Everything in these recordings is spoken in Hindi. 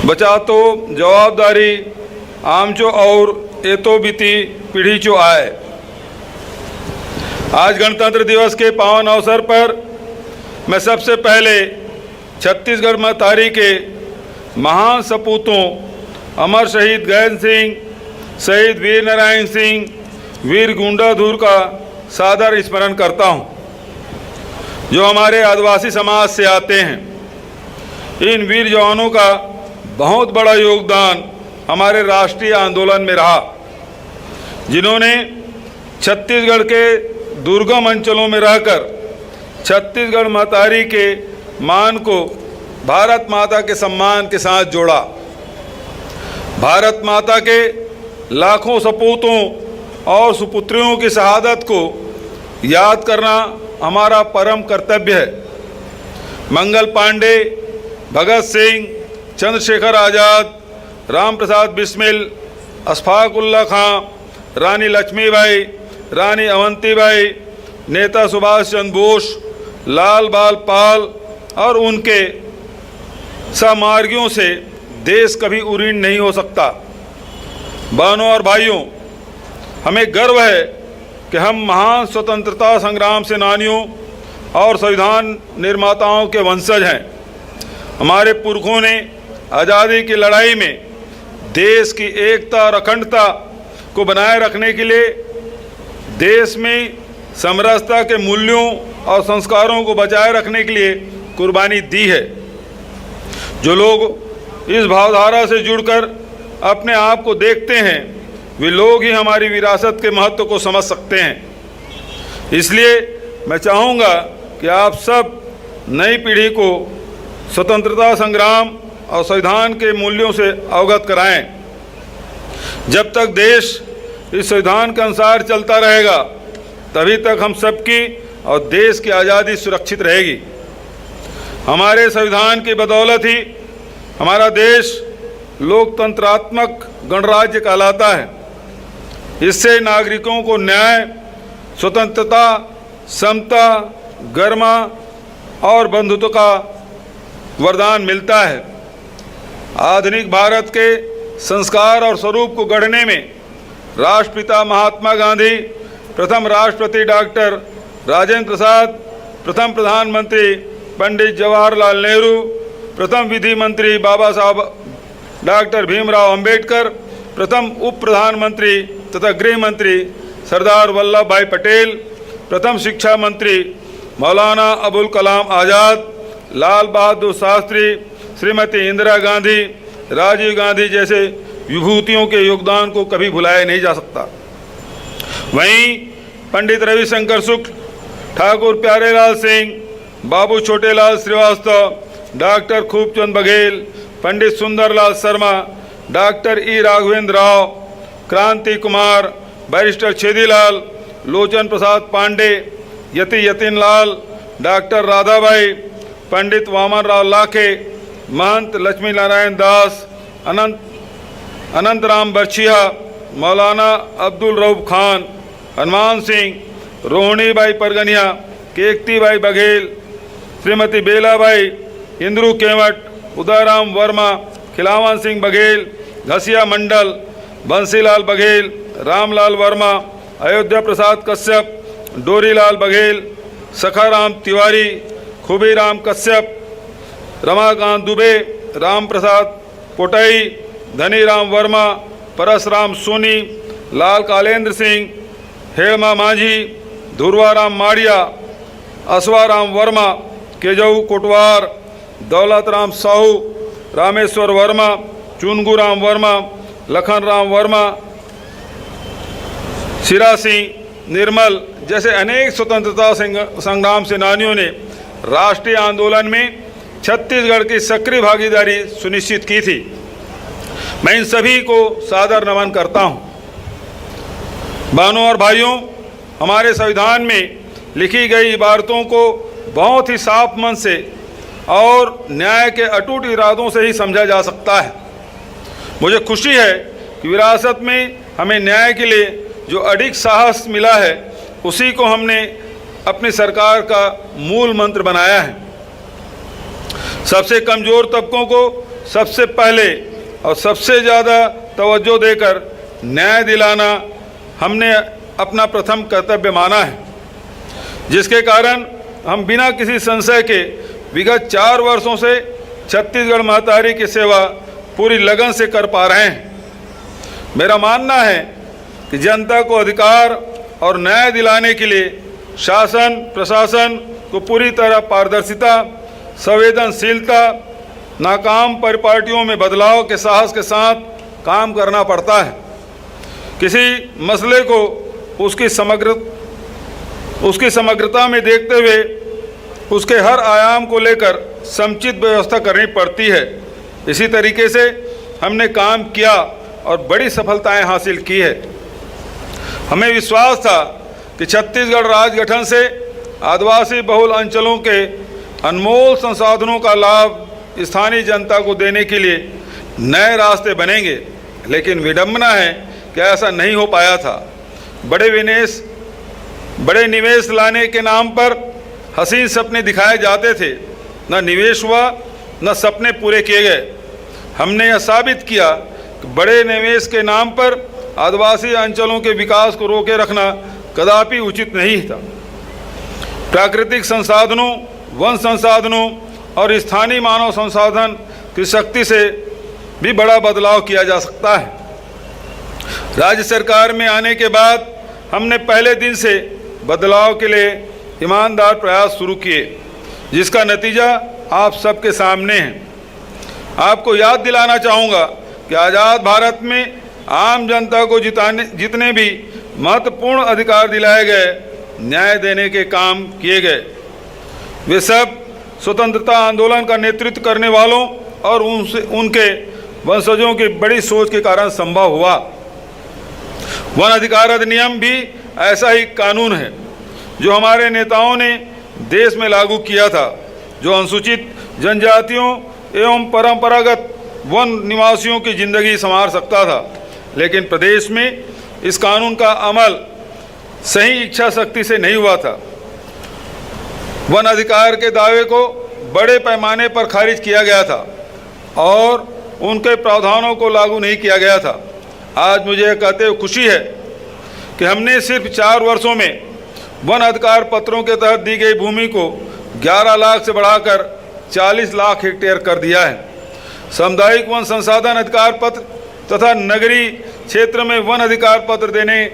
बचातो जवाबदारी आमचो और एतो बीती पीढ़ी चो आए। आज गणतंत्र दिवस के पावन अवसर पर मैं सबसे पहले छत्तीसगढ़ में तारी के महान सपूतों अमर शहीद गैन सिंह, शहीद वीर नारायण सिंह, वीर गुंडाधुर का सादर स्मरण करता हूं, जो हमारे आदिवासी समाज से आते हैं। इन वीर जवानों का बहुत बड़ा योगदान हमारे राष्ट्रीय आंदोलन में रहा, जिन्होंने छत्तीसगढ़ के दुर्गम अंचलों में रहकर छत्तीसगढ़ महतारी के मान को भारत माता के सम्मान के साथ जोड़ा। भारत माता के लाखों सपूतों और सुपुत्रियों की शहादत को याद करना हमारा परम कर्तव्य है। मंगल पांडे, भगत सिंह, चंद्रशेखर आज़ाद, राम प्रसाद बिस्मिल, अशफाक उल्ला खां, रानी लक्ष्मीबाई, रानी अवंतीबाई, नेता सुभाष चंद्र बोस, लाल बाल पाल और उनके सहमार्गियों से देश कभी उरीण नहीं हो सकता। बहनों और भाइयों, हमें गर्व है कि हम महान स्वतंत्रता संग्राम सेनानियों और संविधान निर्माताओं के वंशज हैं। हमारे पुरखों ने आज़ादी की लड़ाई में देश की एकता और अखंडता को बनाए रखने के लिए देश में समरसता के मूल्यों और संस्कारों को बचाए रखने के लिए कुर्बानी दी है। जो लोग इस भावधारा से जुड़कर अपने आप को देखते हैं, वे लोग ही हमारी विरासत के महत्व को समझ सकते हैं। इसलिए मैं चाहूँगा कि आप सब नई पीढ़ी को स्वतंत्रता संग्राम और संविधान के मूल्यों से अवगत कराएं। जब तक देश इस संविधान के अनुसार चलता रहेगा, तभी तक हम सबकी और देश की आज़ादी सुरक्षित रहेगी। हमारे संविधान की बदौलत ही हमारा देश लोकतंत्रात्मक गणराज्य कहलाता है। इससे नागरिकों को न्याय, स्वतंत्रता, समता, गरिमा और बंधुत्व का वरदान मिलता है। आधुनिक भारत के संस्कार और स्वरूप को गढ़ने में राष्ट्रपिता महात्मा गांधी, प्रथम राष्ट्रपति डॉक्टर राजेंद्र प्रसाद, प्रथम प्रधानमंत्री पंडित जवाहरलाल नेहरू, प्रथम विधि मंत्री बाबा साहब डॉक्टर भीमराव अंबेडकर, प्रथम उप प्रधानमंत्री तथा गृह मंत्री सरदार वल्लभ भाई पटेल, प्रथम शिक्षा मंत्री मौलाना अबुल कलाम आज़ाद, लाल बहादुर शास्त्री, श्रीमती इंदिरा गांधी, राजीव गांधी जैसे विभूतियों के योगदान को कभी भुलाया नहीं जा सकता। वहीं Pandit Ravishankar Shukla, Thakur Pyarelal Singh, Babu Chhotelal Shrivastava, doctor Khubchand Baghel, Pandit Sundarlal Sharma, doctor E Raghavendra Rao, Kranti Kumar, barrister Chhedilal, Lochan Prasad Pandey, Yati Yatinlal, doctor Radhabai, Pandit Vaman Rao Lakhe, Mahant Laxmi Narayan Das, Anant Ram Barchhiya, Maulana Abdul Rauf Khan, Hanuman Singh, Rohini Bai Pargania, Kekti Bai Baghel, Shrimati Belabai, Indru Kewat, Udayram Verma, Khilawan Singh Baghel, Ghasiya Mandal, Bansilal Baghel, Ramlal Verma, Ayodhya Prasad Kashyap, Dorilal Baghel, Sakharam Tiwari, Khubiram Kashyap, Ramakant Dubey, Ram Prasad पोटई, Dhaniram Verma, Parasram Soni, लाल कालेंद्र सिंह, हेमा माझी, ध्रुवाराम माड़िया, अश्वाराम वर्मा, केजऊ कोटवार, दौलतराम साहू, रामेश्वर वर्मा, चुनगुराम वर्मा, लखन राम वर्मा, शिरा सिंह निर्मल जैसे अनेक स्वतंत्रता संग्राम सेनानियों ने राष्ट्रीय आंदोलन में छत्तीसगढ़ की सक्रिय भागीदारी सुनिश्चित की थी। मैं इन सभी को सादर नमन करता हूं। बहनों और भाइयों, हमारे संविधान में लिखी गई इबारतों को बहुत ही साफ मन से और न्याय के अटूट इरादों से ही समझा जा सकता है। मुझे खुशी है कि विरासत में हमें न्याय के लिए जो अडिग साहस मिला है, उसी को हमने अपनी सरकार का मूल मंत्र बनाया है। सबसे कमज़ोर तबकों को सबसे पहले और सबसे ज़्यादा तवज्जो देकर न्याय दिलाना हमने अपना प्रथम कर्तव्य माना है, जिसके कारण हम बिना किसी संशय के विगत 4 वर्षों से छत्तीसगढ़ महतारी की सेवा पूरी लगन से कर पा रहे हैं। मेरा मानना है कि जनता को अधिकार और न्याय दिलाने के लिए शासन प्रशासन को पूरी तरह पारदर्शिता, संवेदनशीलता, नाकाम परिपाटियों में बदलाव के साहस के साथ काम करना पड़ता है। किसी मसले को उसकी समग्रता में देखते हुए उसके हर आयाम को लेकर समुचित व्यवस्था करनी पड़ती है। इसी तरीके से हमने काम किया और बड़ी सफलताएं हासिल की है। हमें विश्वास था कि छत्तीसगढ़ राज्य गठन से आदिवासी बहुल अंचलों के अनमोल संसाधनों का लाभ स्थानीय जनता को देने के लिए नए रास्ते बनेंगे, लेकिन विडंबना है कि ऐसा नहीं हो पाया था। बड़े निवेश लाने के नाम पर हसीन सपने दिखाए जाते थे, न निवेश हुआ न सपने पूरे किए गए। हमने यह साबित किया कि बड़े निवेश के नाम पर आदिवासी अंचलों के विकास को रोके रखना कदापि उचित नहीं था। प्राकृतिक संसाधनों, वन संसाधनों और स्थानीय मानव संसाधन की शक्ति से भी बड़ा बदलाव किया जा सकता है। राज्य सरकार में आने के बाद हमने पहले दिन से बदलाव के लिए ईमानदार प्रयास शुरू किए, जिसका नतीजा आप सबके सामने है। आपको याद दिलाना चाहूँगा कि आज़ाद भारत में आम जनता को जितने भी महत्वपूर्ण अधिकार दिलाए गए, न्याय देने के काम किए गए, वे सब स्वतंत्रता आंदोलन का नेतृत्व करने वालों और उनके वंशजों की बड़ी सोच के कारण संभव हुआ। वन अधिकार अधिनियम भी ऐसा ही कानून है जो हमारे नेताओं ने देश में लागू किया था, जो अनुसूचित जनजातियों एवं परंपरागत वन निवासियों की जिंदगी संवार सकता था। लेकिन प्रदेश में इस कानून का अमल सही इच्छा शक्ति से नहीं हुआ था। वन अधिकार के दावे को बड़े पैमाने पर खारिज किया गया था और उनके प्रावधानों को लागू नहीं किया गया था। आज मुझे यह कहते हुए खुशी है कि हमने सिर्फ 4 वर्षों में वन अधिकार पत्रों के तहत दी गई भूमि को 11 लाख से बढ़ाकर 40 लाख हेक्टेयर कर दिया है। सामुदायिक वन संसाधन अधिकार पत्र तथा नगरीय क्षेत्र में वन अधिकार पत्र देने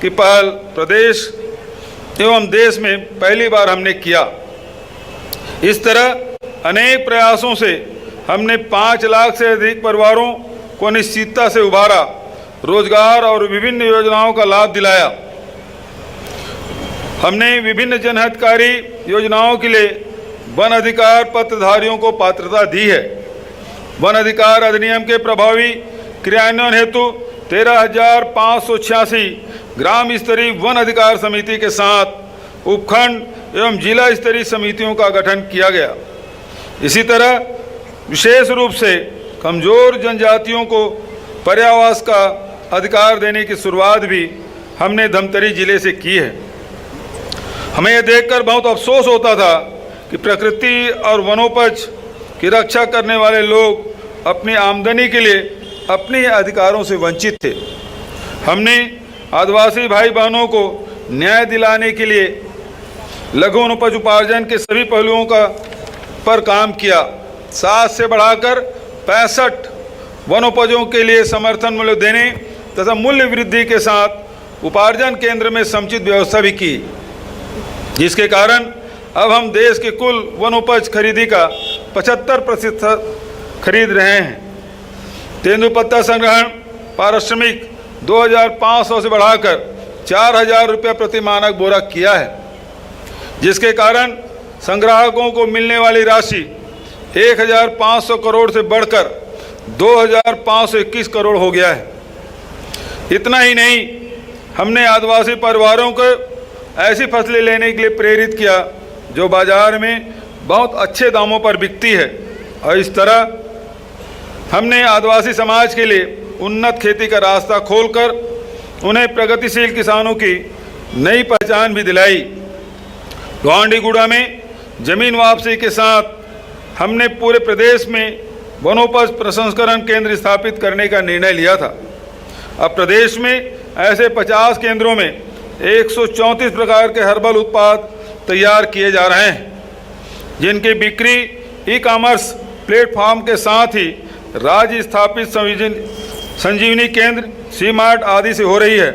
की पहल प्रदेश एवं देश में पहली बार हमने किया। इस तरह अनेक प्रयासों से हमने 5 लाख से अधिक परिवारों को निश्चितता से उभारा, रोजगार और विभिन्न योजनाओं का लाभ दिलाया। हमने विभिन्न जनहितकारी योजनाओं के लिए वन अधिकार पत्रधारियों को पात्रता दी है। वन अधिकार अधिनियम के प्रभावी क्रियान्वयन हेतु 13,586 ग्राम स्तरीय वन अधिकार समिति के साथ उपखंड एवं जिला स्तरीय समितियों का गठन किया गया। इसी तरह विशेष रूप से कमजोर जनजातियों को पर्यावास का अधिकार देने की शुरुआत भी हमने धमतरी जिले से की है। हमें यह देखकर बहुत अफसोस होता था कि प्रकृति और वनोपज की रक्षा करने वाले लोग अपनी आमदनी के लिए अपने अधिकारों से वंचित थे। हमने आदिवासी भाई बहनों को न्याय दिलाने के लिए लघु वनोपज उपार्जन के सभी पहलुओं पर काम किया। 7 से बढ़ाकर 65 वनोपजों के लिए समर्थन मूल्य देने तथा मूल्य वृद्धि के साथ उपार्जन केंद्र में समुचित व्यवस्था भी की, जिसके कारण अब हम देश के कुल वनोपज खरीदी का 75% खरीद रहे हैं। तेंदुपत्ता संग्रहण पारिश्रमिक 2,500 से बढ़ाकर 4,000 रुपये प्रति मानक बोरा किया है, जिसके कारण संग्राहकों को मिलने वाली राशि 1,500 करोड़ से बढ़कर 2,521 करोड़ हो गया है। इतना ही नहीं, हमने आदिवासी परिवारों को ऐसी फसलें लेने के लिए प्रेरित किया जो बाजार में बहुत अच्छे दामों पर बिकती है, और इस तरह हमने आदिवासी समाज के लिए उन्नत खेती का रास्ता खोलकर उन्हें प्रगतिशील किसानों की नई पहचान भी दिलाई। गोहांडीगुड़ा में जमीन वापसी के साथ हमने पूरे प्रदेश में वनोपज प्रसंस्करण केंद्र स्थापित करने का निर्णय लिया था। अब प्रदेश में ऐसे 50 केंद्रों में 134 प्रकार के हर्बल उत्पाद तैयार किए जा रहे हैं, जिनकी बिक्री ई-कॉमर्स प्लेटफॉर्म के साथ ही राज्य स्थापित संजीवनी केंद्र, सी मार्ट आदि से हो रही है।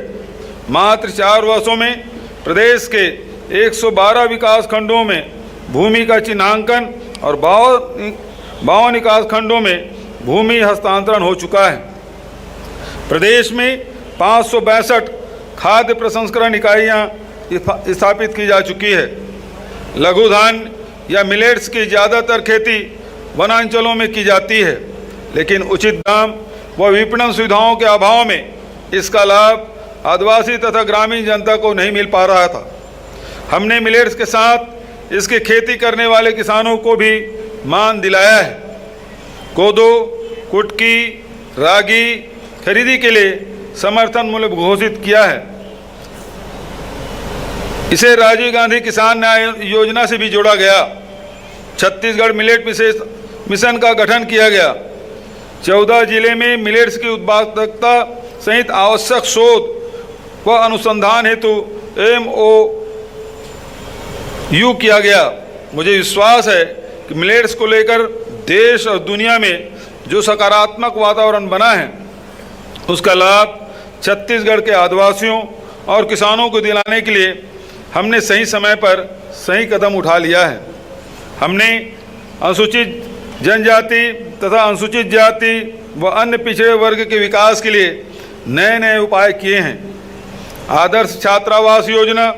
मात्र 4 वर्षों में प्रदेश के 112 विकास खंडों में भूमि का चिन्हांकन और 52 विकास खंडों में भूमि हस्तांतरण हो चुका है। प्रदेश में 562 खाद्य प्रसंस्करण इकाइयाँ स्थापित की जा चुकी है। लघु धान्य या मिलेट्स की ज़्यादातर खेती वनांचलों में की जाती है, लेकिन उचित दाम व विपणन सुविधाओं के अभाव में इसका लाभ आदिवासी तथा ग्रामीण जनता को नहीं मिल पा रहा था। हमने मिलेट्स के साथ इसकी खेती करने वाले किसानों को भी मान दिलाया है। कोदो, कुटकी, रागी खरीदी के लिए समर्थन मूल्य घोषित किया है। इसे राजीव गांधी किसान न्याय योजना से भी जोड़ा गया। छत्तीसगढ़ मिलेट विशेष मिशन का गठन किया गया। 14 जिले में मिलेट्स की उत्पादकता सहित आवश्यक शोध व अनुसंधान हेतु MOU किया गया। मुझे विश्वास है कि मिलेट्स को लेकर देश और दुनिया में जो सकारात्मक वातावरण बना है, उसका लाभ छत्तीसगढ़ के आदिवासियों और किसानों को दिलाने के लिए हमने सही समय पर सही कदम उठा लिया है। हमने अनुसूचित जनजाति तथा अनुसूचित जाति व अन्य पिछड़े वर्ग के विकास के लिए नए नए उपाय किए हैं। आदर्श छात्रावास योजना,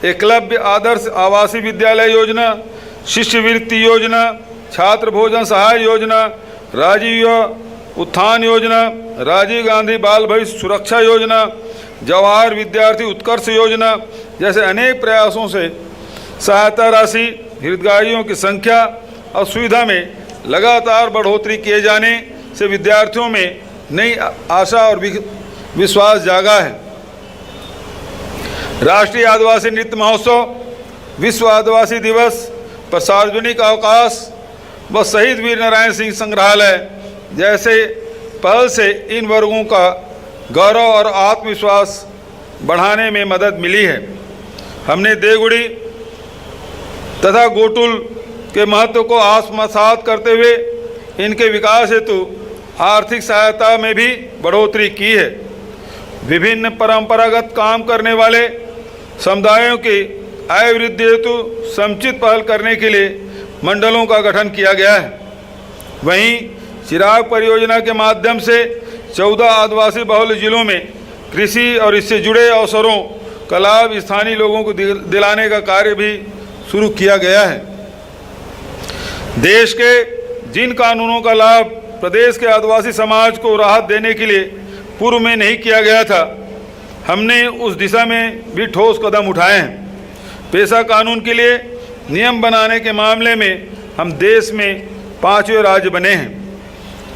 एकलव्य आदर्श आवासीय विद्यालय योजना, शिष्यवृत्ति योजना, छात्र भोजन सहाय योजना, राजीव उत्थान योजना, राजीव गांधी बाल भविष्य सुरक्षा योजना, जवाहर विद्यार्थी उत्कर्ष योजना जैसे अनेक प्रयासों से सहायता राशि, हितग्राहियों की संख्या और सुविधा में लगातार बढ़ोतरी किए जाने से विद्यार्थियों में नई आशा और विश्वास जागा है। राष्ट्रीय आदिवासी नृत्य महोत्सव, विश्व आदिवासी दिवस पर सार्वजनिक अवकाश व शहीद वीर नारायण सिंह संग्रहालय जैसे पहल से इन वर्गों का गौरव और आत्मविश्वास बढ़ाने में मदद मिली है। हमने देवगुड़ी तथा गोटुल के महत्व को आत्मसात करते हुए इनके विकास हेतु आर्थिक सहायता में भी बढ़ोतरी की है। विभिन्न परंपरागत काम करने वाले समुदायों की आय वृद्धि हेतु समुचित पहल करने के लिए मंडलों का गठन किया गया है। वहीं चिराग परियोजना के माध्यम से 14 आदिवासी बहुल जिलों में कृषि और इससे जुड़े अवसरों का लाभ स्थानीय लोगों को दिलाने का कार्य भी शुरू किया गया है। देश के जिन कानूनों का लाभ प्रदेश के आदिवासी समाज को राहत देने के लिए पूर्व में नहीं किया गया था, हमने उस दिशा में भी ठोस कदम उठाए हैं। पेशा कानून के लिए नियम बनाने के मामले में हम देश में 5वें राज्य बने हैं।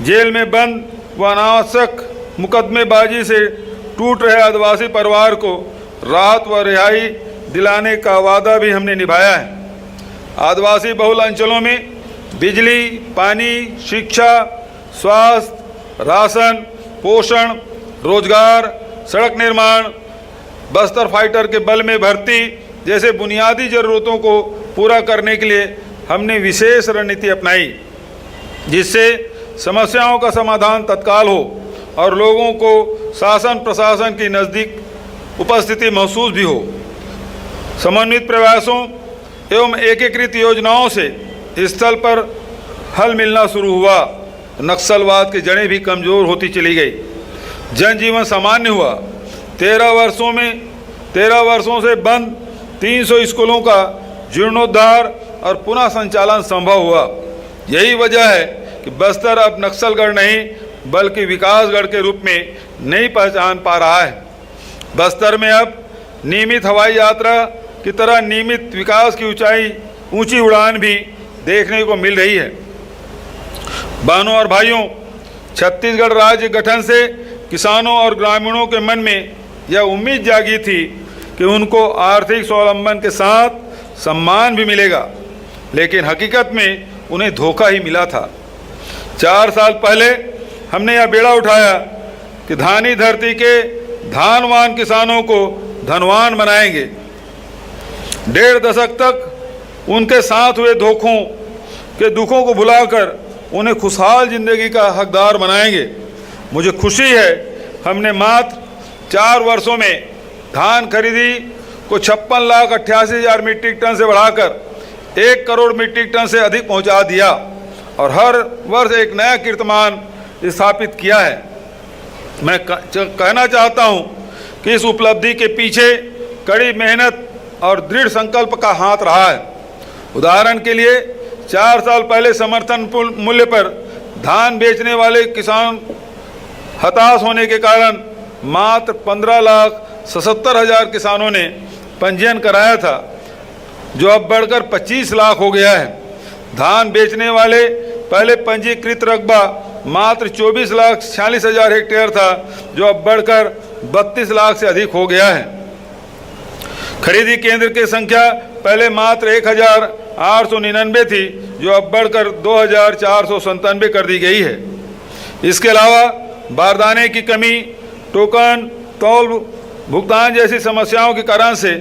जेल में बंद व अनावश्यक मुकदमेबाजी से टूट रहे आदिवासी परिवार को राहत व रिहाई दिलाने का वादा भी हमने निभाया है। आदिवासी बहुल अंचलों में बिजली, पानी, शिक्षा, स्वास्थ्य, राशन, पोषण, रोजगार, सड़क निर्माण, बस्तर फाइटर के बल में भर्ती जैसे बुनियादी ज़रूरतों को पूरा करने के लिए हमने विशेष रणनीति अपनाई, जिससे समस्याओं का समाधान तत्काल हो और लोगों को शासन प्रशासन की नज़दीक उपस्थिति महसूस भी हो। समन्वित प्रयासों एवं एकीकृत योजनाओं से स्थल पर हल मिलना शुरू हुआ। नक्सलवाद की जड़ें भी कमज़ोर होती चली गई। जनजीवन सामान्य हुआ। 13 वर्षों से बंद 300 स्कूलों का जीर्णोद्धार और पुनः संचालन संभव हुआ। यही वजह है कि बस्तर अब नक्सलगढ़ नहीं बल्कि विकासगढ़ के रूप में नई पहचान पा रहा है। बस्तर में अब नियमित हवाई यात्रा की तरह नियमित विकास की ऊंची उड़ान भी देखने को मिल रही है। बहनों और भाइयों, छत्तीसगढ़ राज्य गठन से किसानों और ग्रामीणों के मन में यह उम्मीद जागी थी कि उनको आर्थिक स्वावलंबन के साथ सम्मान भी मिलेगा, लेकिन हकीकत में उन्हें धोखा ही मिला था। 4 साल पहले हमने यह बेड़ा उठाया कि धानी धरती के धानवान किसानों को धनवान बनाएंगे। 1.5 दशक तक उनके साथ हुए धोखों के दुखों को भुलाकर उन्हें खुशहाल जिंदगी का हकदार बनाएंगे। मुझे खुशी है हमने मात्र 4 वर्षों में धान खरीदी को 56,88,000 मीट्रिक टन से बढ़ाकर 1 करोड़ मीट्रिक टन से अधिक पहुंचा दिया और हर वर्ष एक नया कीर्तिमान स्थापित किया है। मैं कहना चाहता हूं कि इस उपलब्धि के पीछे कड़ी मेहनत और दृढ़ संकल्प का हाथ रहा है। उदाहरण के लिए 4 साल पहले समर्थन मूल्य पर धान बेचने वाले किसान हताश होने के कारण मात्र 15,77,000 किसानों ने पंजीयन कराया था, जो अब बढ़कर 25 लाख हो गया है। धान बेचने वाले पहले पंजीकृत रकबा मात्र 24,46,000 हेक्टेयर था, जो अब बढ़कर 32 लाख से अधिक हो गया है। खरीदी केंद्र की संख्या पहले मात्र 1,899 थी, जो अब बढ़कर 2,497 कर दी गई है। इसके अलावा बारदाने की कमी, टोकन तौल भुगतान जैसी समस्याओं के कारण से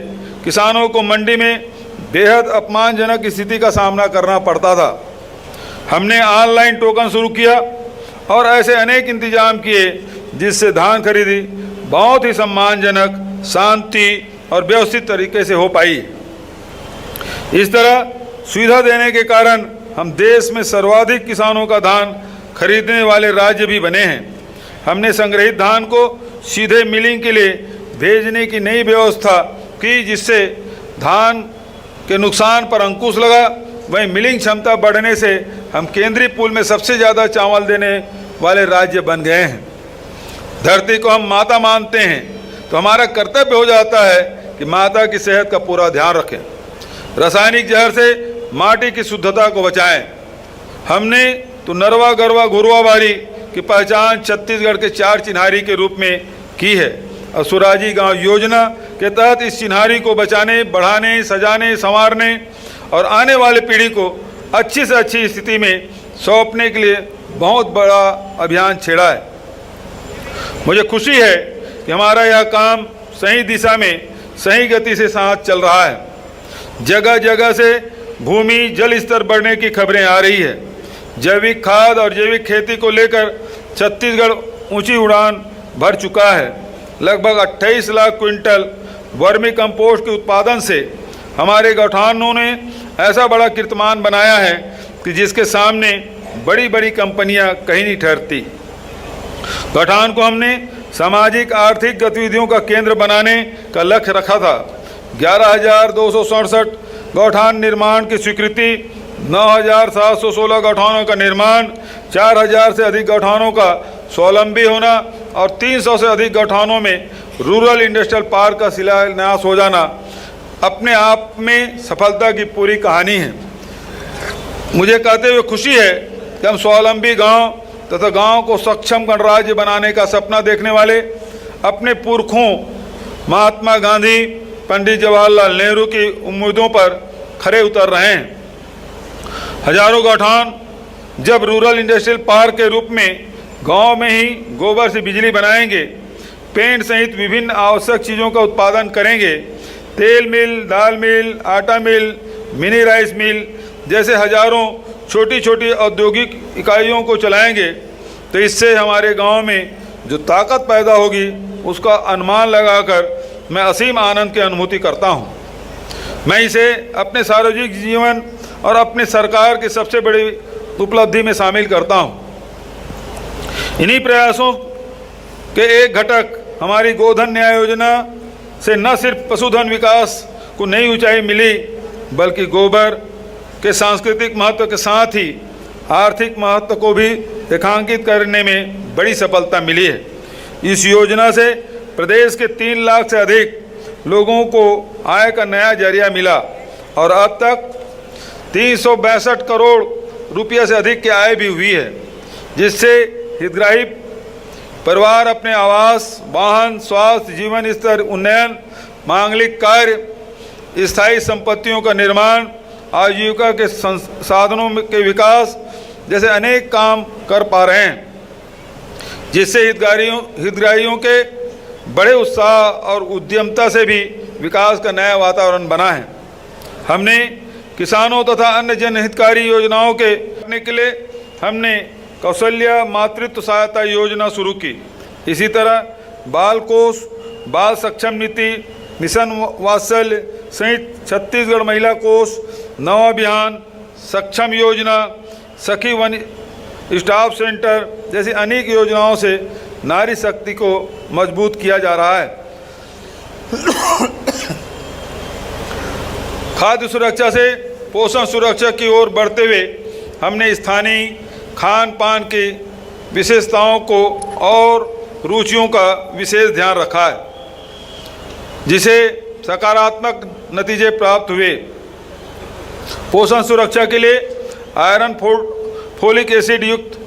किसानों को मंडी में बेहद अपमानजनक स्थिति का सामना करना पड़ता था। हमने ऑनलाइन टोकन शुरू किया और ऐसे अनेक इंतजाम किए जिससे धान खरीदी बहुत ही सम्मानजनक, शांति और व्यवस्थित तरीके से हो पाई। इस तरह सुविधा देने के कारण हम देश में सर्वाधिक किसानों का धान खरीदने वाले राज्य भी बने हैं। हमने संग्रहित धान को सीधे मिलिंग के लिए भेजने की नई व्यवस्था की, जिससे धान के नुकसान पर अंकुश लगा। वहीं मिलिंग क्षमता बढ़ने से हम केंद्रीय पूल में सबसे ज़्यादा चावल देने वाले राज्य बन गए हैं। धरती को हम माता मानते हैं, तो हमारा कर्तव्य हो जाता है कि माता की सेहत का पूरा ध्यान रखें, रासायनिक जहर से माटी की शुद्धता को बचाएं। हमने तो नरवा गरवा घुरवा बारी की पहचान छत्तीसगढ़ के 4 चिन्हारी के रूप में की है और सुराजी गांव योजना के तहत इस चिन्हारी को बचाने, बढ़ाने, सजाने, संवारने और आने वाले पीढ़ी को अच्छी से अच्छी स्थिति में सौंपने के लिए बहुत बड़ा अभियान छेड़ा है। मुझे खुशी है कि हमारा यह काम सही दिशा में सही गति से साथ चल रहा है। जगह जगह से भूमि जल स्तर बढ़ने की खबरें आ रही है। जैविक खाद और जैविक खेती को लेकर छत्तीसगढ़ ऊंची उड़ान भर चुका है। लगभग 28 लाख क्विंटल वर्मी कंपोस्ट के उत्पादन से हमारे गौठानों ने ऐसा बड़ा कीर्तिमान बनाया है कि जिसके सामने बड़ी बड़ी कंपनियां कहीं नहीं ठहरती। गौठान को हमने सामाजिक आर्थिक गतिविधियों का केंद्र बनाने का लक्ष्य रखा था। 11,267 गौठान निर्माण की स्वीकृति, 9,716 गौठानों का निर्माण, 4,000 से अधिक गौठानों का स्वावलंबी होना और 300 से अधिक गौठानों में रूरल इंडस्ट्रियल पार्क का शिलान्यास हो जाना अपने आप में सफलता की पूरी कहानी है। मुझे कहते हुए खुशी है कि हम स्वावलंबी गांव तथा गांव को सक्षम गणराज्य बनाने का सपना देखने वाले अपने पुरखों महात्मा गांधी, पंडित जवाहरलाल नेहरू की उम्मीदों पर खरे उतर रहे हैं। हजारों गौठान जब रूरल इंडस्ट्रियल पार्क के रूप में गांव में ही गोबर से बिजली बनाएंगे, पेंट सहित विभिन्न आवश्यक चीज़ों का उत्पादन करेंगे, तेल मिल, दाल मिल, आटा मिल, मिनी राइस मिल जैसे हजारों छोटी छोटी औद्योगिक इकाइयों को चलाएंगे, तो इससे हमारे गांव में जो ताकत पैदा होगी उसका अनुमान लगाकर मैं असीम आनंद की अनुभूति करता हूं। मैं इसे अपने सार्वजनिक जीवन और अपने सरकार की सबसे बड़ी उपलब्धि में शामिल करता हूं। इन्हीं प्रयासों के एक घटक हमारी गोधन न्याय योजना से न सिर्फ पशुधन विकास को नई ऊंचाई मिली, बल्कि गोबर के सांस्कृतिक महत्व के साथ ही आर्थिक महत्व को भी रेखांकित करने में बड़ी सफलता मिली है। इस योजना से प्रदेश के 3 लाख से अधिक लोगों को आय का नया जरिया मिला और अब तक 362 करोड़ रुपये से अधिक की आय भी हुई है, जिससे हितग्राही परिवार अपने आवास, वाहन, स्वास्थ्य, जीवन स्तर उन्नयन, मांगलिक कार्य, स्थायी संपत्तियों का निर्माण, आजीविका के साधनों के विकास जैसे अनेक काम कर पा रहे हैं, जिससे हितग्राहियों के बड़े उत्साह और उद्यमता से भी विकास का नया वातावरण बना है। हमने किसानों तथा अन्य जनहितकारी योजनाओं के लिए हमने कौशल्या मातृत्व सहायता योजना शुरू की। इसी तरह बाल कोष, बाल सक्षम नीति, मिशन वात्सल्य सहित छत्तीसगढ़ महिला कोष, नव अभियान, सक्षम योजना, सखी वन स्टाफ सेंटर जैसी अनेक योजनाओं से नारी शक्ति को मजबूत किया जा रहा है। खाद्य सुरक्षा से पोषण सुरक्षा की ओर बढ़ते हुए हमने स्थानीय खान पान की विशेषताओं को और रुचियों का विशेष ध्यान रखा है, जिसे सकारात्मक नतीजे प्राप्त हुए। पोषण सुरक्षा के लिए आयरन फोलिक एसिड युक्त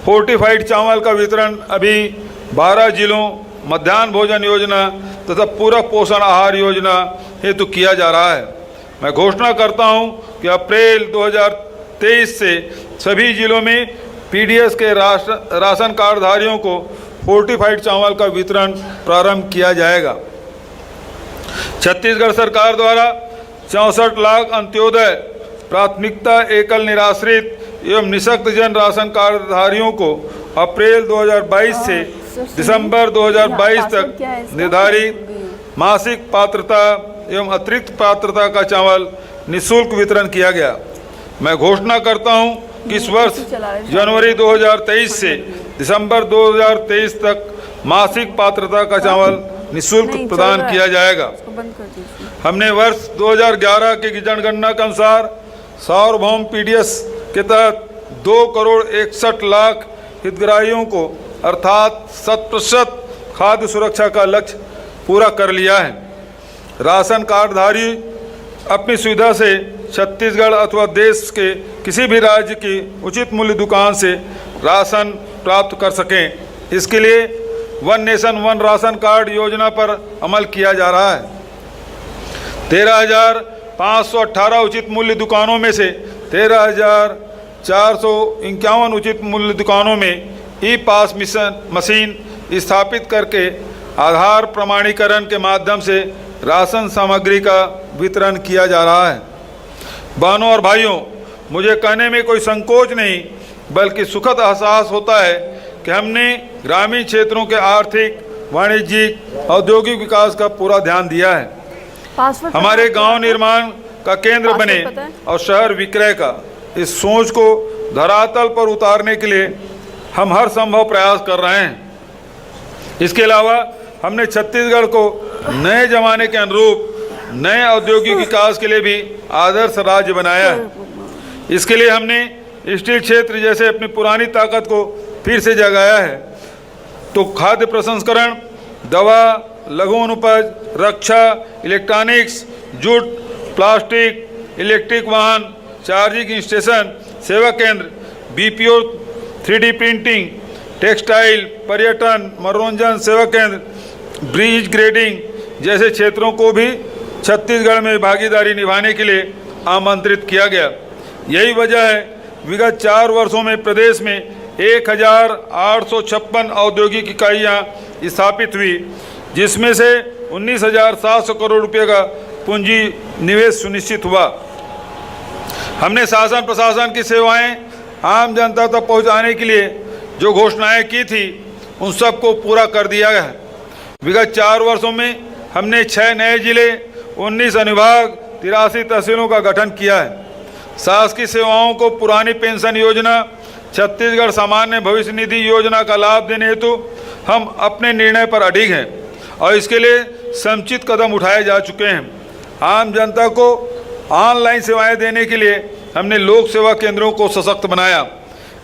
फोर्टिफाइड चावल का वितरण अभी 12 जिलों, मध्याह्न भोजन योजना तथा पूरक पोषण आहार योजना हेतु किया जा रहा है। मैं घोषणा करता हूं कि अप्रैल 2023 से सभी जिलों में पीडीएस के राशन कार्डधारियों को फोर्टिफाइड चावल का वितरण प्रारंभ किया जाएगा। छत्तीसगढ़ सरकार द्वारा 64 लाख अंत्योदय प्राथमिकता एकल निराश्रित एवं निःशक्त जन राशन कार्डधारियों को अप्रैल 2022 से दिसंबर 2022 तक निर्धारित मासिक पात्रता एवं अतिरिक्त पात्रता का चावल निःशुल्क वितरण किया गया। मैं घोषणा करता हूं कि इस वर्ष जनवरी 2023 से दिसंबर 2023 तक मासिक पात्रता का चावल निःशुल्क प्रदान किया जाएगा। हमने वर्ष 2011 की जनगणना के अनुसार सार्वभौम पीडीएस के तहत 2,61,00,000 हितग्राहियों को अर्थात 100% खाद्य सुरक्षा का लक्ष्य पूरा कर लिया है। राशन कार्डधारी अपनी सुविधा से छत्तीसगढ़ अथवा देश के किसी भी राज्य की उचित मूल्य दुकान से राशन प्राप्त कर सकें, इसके लिए one nation one ration card योजना पर अमल किया जा रहा है। 13,518 उचित मूल्य दुकानों में से 13,451 उचित मूल्य दुकानों में ई पास मशीन स्थापित करके आधार प्रमाणीकरण के माध्यम से राशन सामग्री का वितरण किया जा रहा है। बहनों और भाइयों, मुझे कहने में कोई संकोच नहीं बल्कि सुखद एहसास होता है कि हमने ग्रामीण क्षेत्रों के आर्थिक, वाणिज्यिक, औद्योगिक विकास का पूरा ध्यान दिया है। हमारे गांव निर्माण का केंद्र बने और शहर विक्रय का इस सोच को धरातल पर उतारने के लिए हम हर संभव प्रयास कर रहे हैं। इसके अलावा हमने छत्तीसगढ़ को नए जमाने के अनुरूप नए औद्योगिक विकास के लिए भी आदर्श राज्य बनाया है। इसके लिए हमने स्टील क्षेत्र जैसे अपनी पुरानी ताकत को फिर से जगाया है, तो खाद्य प्रसंस्करण, दवा, लघु अनुपज, रक्षा, इलेक्ट्रॉनिक्स, जूट, प्लास्टिक, इलेक्ट्रिक वाहन, चार्जिंग स्टेशन, सेवा केंद्र, बीपीओ, 3D प्रिंटिंग, टेक्सटाइल, पर्यटन, मनोरंजन सेवा केंद्र, ब्रिज ग्रेडिंग जैसे क्षेत्रों को भी छत्तीसगढ़ में भागीदारी निभाने के लिए आमंत्रित किया गया। यही वजह है विगत 4 वर्षों में प्रदेश में 1,856 औद्योगिक इकाइयाँ स्थापित हुई, जिसमें से 19,700 करोड़ रुपये का पूंजी निवेश सुनिश्चित हुआ। हमने शासन प्रशासन की सेवाएं आम जनता तक पहुंचाने के लिए जो घोषणाएं की थी उन सब को पूरा कर दिया गया है। विगत 4 वर्षों में हमने 6 नए जिले, 19 अनुभाग, 83 तहसीलों का गठन किया है। शासकीय सेवाओं को पुरानी पेंशन योजना, छत्तीसगढ़ सामान्य भविष्य निधि योजना का लाभ देने हेतु हम अपने निर्णय पर अडिग हैं और इसके लिए समुचित कदम उठाए जा चुके हैं। आम जनता को ऑनलाइन सेवाएं देने के लिए हमने लोक सेवा केंद्रों को सशक्त बनाया,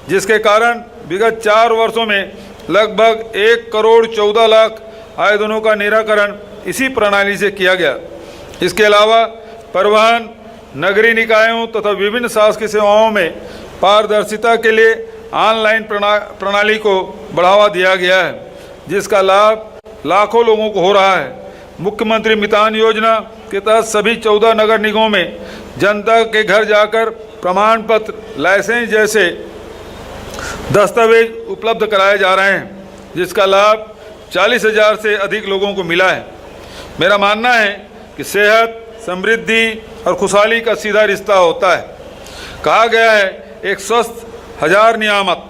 जिसके कारण विगत 4 वर्षों में लगभग 1,14,00,000 आवेदनों का निराकरण इसी प्रणाली से किया गया। इसके अलावा परिवहन, नगरीय निकायों तथा विभिन्न शासकीय सेवाओं में पारदर्शिता के लिए ऑनलाइन प्रणाली को बढ़ावा दिया गया है, जिसका लाभ लाखों लोगों को हो रहा है। मुख्यमंत्री मितान योजना के तहत सभी 14 नगर निगमों में जनता के घर जाकर प्रमाण पत्र, लाइसेंस जैसे दस्तावेज उपलब्ध कराए जा रहे हैं, जिसका लाभ 40,000 से अधिक लोगों को मिला है। मेरा मानना है कि सेहत, समृद्धि और खुशहाली का सीधा रिश्ता होता है। कहा गया है, एक स्वस्थ हजार नियामत,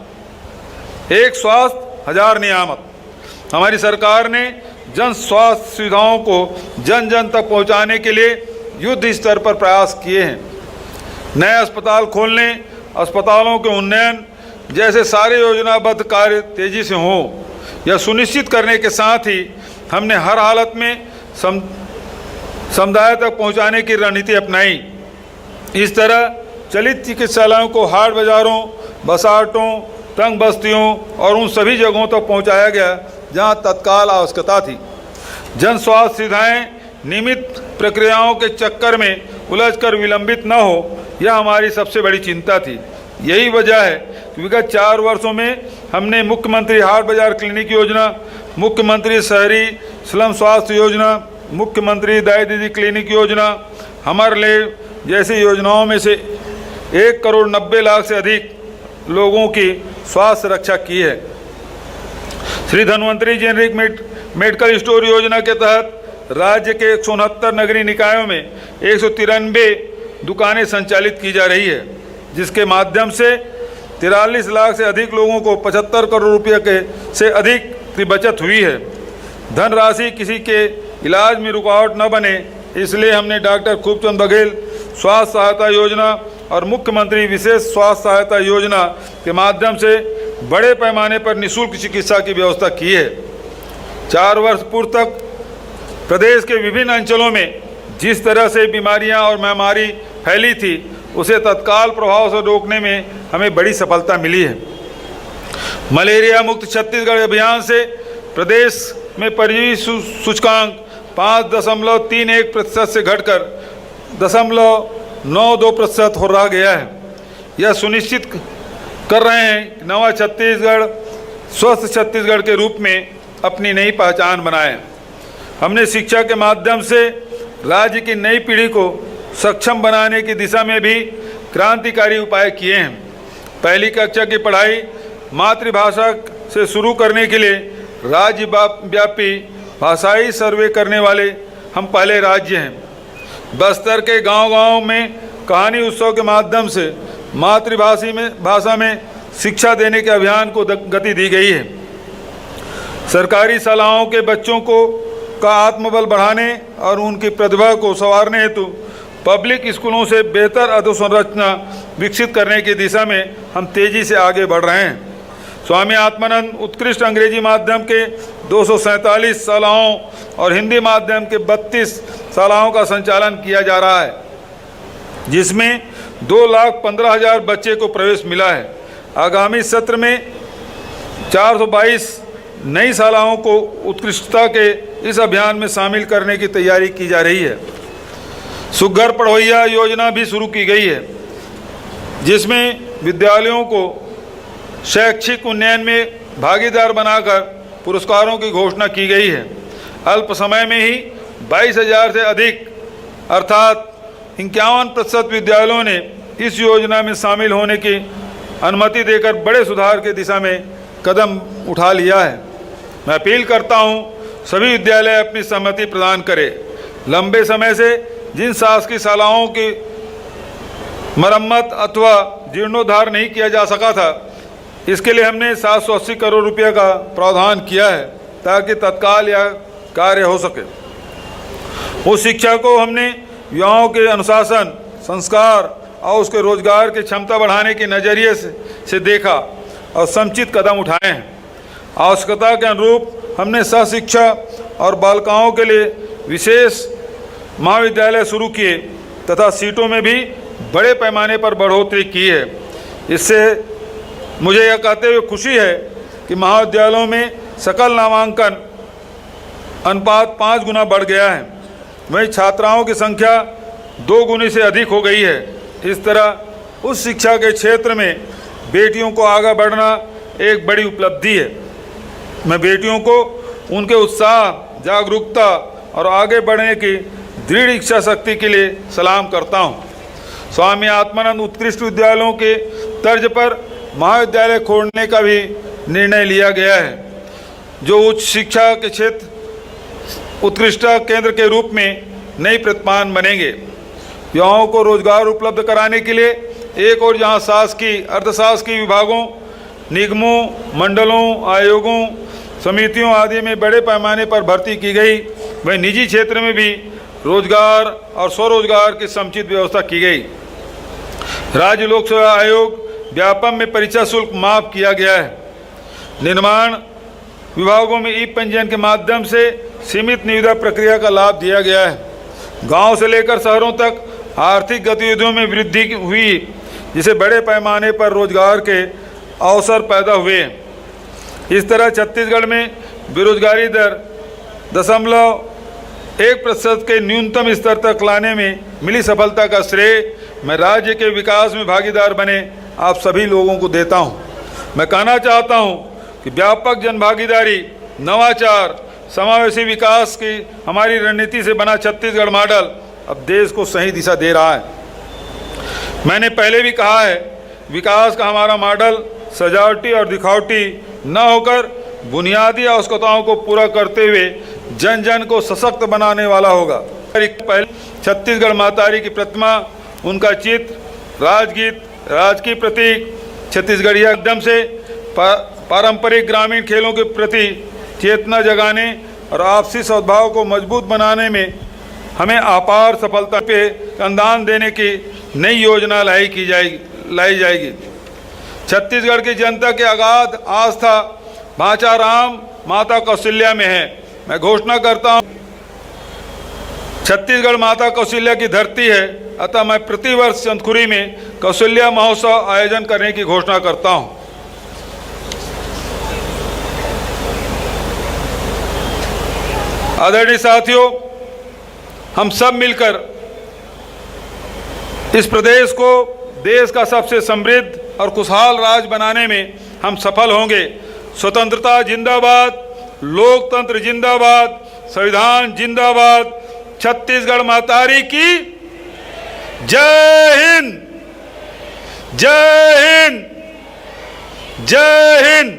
एक स्वास्थ्य हजार नियामत। हमारी सरकार ने जन स्वास्थ्य सुविधाओं को जन जन तक पहुंचाने के लिए युद्ध स्तर पर प्रयास किए हैं। नए अस्पताल खोलने, अस्पतालों के उन्नयन जैसे सारे योजनाबद्ध कार्य तेजी से हों, यह सुनिश्चित करने के साथ ही हमने हर हालत में समुदाय तक पहुंचाने की रणनीति अपनाई। इस तरह चलित चिकित्सालयों को हाट बाजारों, बसाहटों, तंग बस्तियों और उन सभी जगहों तक पहुंचाया गया जहां तत्काल आवश्यकता थी। जन स्वास्थ्य सुविधाएं नियमित प्रक्रियाओं के चक्कर में उलझकर विलंबित न हो, यह हमारी सबसे बड़ी चिंता थी। यही वजह है कि विगत 4 वर्षों में हमने मुख्यमंत्री हाट बाजार क्लिनिक योजना, मुख्यमंत्री शहरी स्लम स्वास्थ्य योजना, मुख्यमंत्री दाई दीदी क्लिनिक योजना, हमर लेव जैसी योजनाओं में से 1,90,00,000 से अधिक लोगों की स्वास्थ्य रक्षा की है। Shri Dhanvantari generic medical store योजना के तहत राज्य के 169 नगरीय निकायों में 193 दुकानें संचालित की जा रही है, जिसके माध्यम से 43 लाख से अधिक लोगों को 75 करोड़ रुपये के से अधिक की बचत हुई है। धनराशि किसी के इलाज में रुकावट न बने, इसलिए हमने डॉक्टर खूबचंद बघेल स्वास्थ्य सहायता योजना और मुख्यमंत्री विशेष स्वास्थ्य सहायता योजना के माध्यम से बड़े पैमाने पर निःशुल्क चिकित्सा की व्यवस्था की है। 4 वर्ष पूर्व तक प्रदेश के विभिन्न अंचलों में जिस तरह से बीमारियां और महामारी फैली थी, उसे तत्काल प्रभाव से रोकने में हमें बड़ी सफलता मिली है। मलेरिया मुक्त छत्तीसगढ़ अभियान से प्रदेश में परजीवी सूचकांक 5.31% से घटकर 0.92% हो रहा गया है। यह सुनिश्चित कर रहे हैं कि नवा छत्तीसगढ़ स्वस्थ छत्तीसगढ़ के रूप में अपनी नई पहचान बनाए। हमने शिक्षा के माध्यम से राज्य की नई पीढ़ी को सक्षम बनाने की दिशा में भी क्रांतिकारी उपाय किए हैं। पहली कक्षा की पढ़ाई मातृभाषा से शुरू करने के लिए राज्य व्यापी भाषाई सर्वे करने वाले हम पहले राज्य हैं। बस्तर के गांव-गांव में कहानी उत्सव के माध्यम से भाषा में शिक्षा देने के अभियान को गति दी गई है। सरकारी शालाओं के बच्चों का आत्मबल बढ़ाने और उनकी प्रतिभा को संवारने हेतु पब्लिक स्कूलों से बेहतर अधोसंरचना विकसित करने की दिशा में हम तेजी से आगे बढ़ रहे हैं। स्वामी आत्मानंद उत्कृष्ट अंग्रेजी माध्यम के 247 शालाओं और हिंदी माध्यम के 32 शालाओं का संचालन किया जा रहा है, जिसमें 2,15,000 बच्चे को प्रवेश मिला है। आगामी सत्र में 422 नई शालाओं को उत्कृष्टता के इस अभियान में शामिल करने की तैयारी की जा रही है। सुघर पढ़ोइया योजना भी शुरू की गई है, जिसमें विद्यालयों को शैक्षिक उन्नयन में भागीदार बनाकर पुरस्कारों की घोषणा की गई है। अल्प समय में ही 22,000 से अधिक अर्थात 51% विद्यालयों ने इस योजना में शामिल होने की अनुमति देकर बड़े सुधार की दिशा में कदम उठा लिया है। मैं अपील करता हूं, सभी विद्यालय अपनी सहमति प्रदान करें। लंबे समय से जिन शासकीय शालाओं की मरम्मत अथवा जीर्णोद्धार नहीं किया जा सका था, इसके लिए हमने 780 करोड़ रुपये का प्रावधान किया है, ताकि तत्काल यह कार्य हो सके। उस शिक्षा को हमने युवाओं के अनुशासन, संस्कार और उसके रोजगार की क्षमता बढ़ाने के नज़रिए से देखा और समुचित कदम उठाए हैं। आवश्यकता के अनुरूप हमने सहशिक्षा और बालिकाओं के लिए विशेष महाविद्यालय शुरू किए तथा सीटों में भी बड़े पैमाने पर बढ़ोतरी की है। इससे मुझे यह कहते हुए खुशी है कि महाविद्यालयों में सकल नामांकन अनुपात 5 गुना बढ़ गया है, वहीं छात्राओं की संख्या 2 गुनी से अधिक हो गई है। इस तरह उस शिक्षा के क्षेत्र में बेटियों को आगे बढ़ना एक बड़ी उपलब्धि है। मैं बेटियों को उनके उत्साह, जागरूकता और आगे बढ़ने की दृढ़ इच्छा शक्ति के लिए सलाम करता हूँ। स्वामी आत्मानंद उत्कृष्ट विद्यालयों के तर्ज पर महाविद्यालय खोलने का भी निर्णय लिया गया है, जो उच्च शिक्षा के क्षेत्र उत्कृष्टता केंद्र के रूप में नई प्रतिमान बनेंगे। युवाओं को रोजगार उपलब्ध कराने के लिए एक और जहां शासकीय अर्धशासकीय विभागों, निगमों, मंडलों, आयोगों, समितियों आदि में बड़े पैमाने पर भर्ती की गई, वहीं निजी क्षेत्र में भी रोजगार और स्वरोजगार की समुचित व्यवस्था की गई। राज्य लोक सेवा आयोग व्यापम में परीक्षा शुल्क माफ किया गया है। निर्माण विभागों में ई पंजीयन के माध्यम से सीमित निविदा प्रक्रिया का लाभ दिया गया है। गांव से लेकर शहरों तक आर्थिक गतिविधियों में वृद्धि हुई, जिससे बड़े पैमाने पर रोजगार के अवसर पैदा हुए। इस तरह छत्तीसगढ़ में बेरोजगारी दर 0.1% के न्यूनतम स्तर तक लाने में मिली सफलता का श्रेय मैं राज्य के विकास में भागीदार बने आप सभी लोगों को देता हूं। मैं कहना चाहता हूं कि व्यापक जनभागीदारी, नवाचार, समावेशी विकास की हमारी रणनीति से बना छत्तीसगढ़ मॉडल अब देश को सही दिशा दे रहा है। मैंने पहले भी कहा है, विकास का हमारा मॉडल सजावटी और दिखावटी न होकर बुनियादी आवश्यकताओं को पूरा करते हुए जन जन को सशक्त बनाने वाला होगा। पहले छत्तीसगढ़ मातारी की प्रतिमा, उनका चित्र, राजगीत, राजकीय प्रतीक, छत्तीसगढ़िया एकदम से पारंपरिक ग्रामीण खेलों के प्रति चेतना जगाने और आपसी सद्भाव को मजबूत बनाने में हमें अपार सफलता पे अंदान देने की नई योजना लाई जाएगी। छत्तीसगढ़ की जनता के अगाध आस्था भांचा राम माता कौशल्या में है। मैं घोषणा करता हूं, छत्तीसगढ़ माता कौशल्या की धरती है, अतः मैं प्रतिवर्ष चंदखुरी में कौशल्या महोत्सव आयोजन करने की घोषणा करता हूं। आदरणीय साथियों, हम सब मिलकर इस प्रदेश को देश का सबसे समृद्ध और खुशहाल राज्य बनाने में हम सफल होंगे। स्वतंत्रता जिंदाबाद, लोकतंत्र जिंदाबाद, संविधान जिंदाबाद, छत्तीसगढ़ मातारी की जय हिंद, जय हिंद, जय हिंद।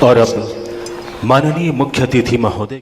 और अब माननीय मुख्य अतिथि महोदय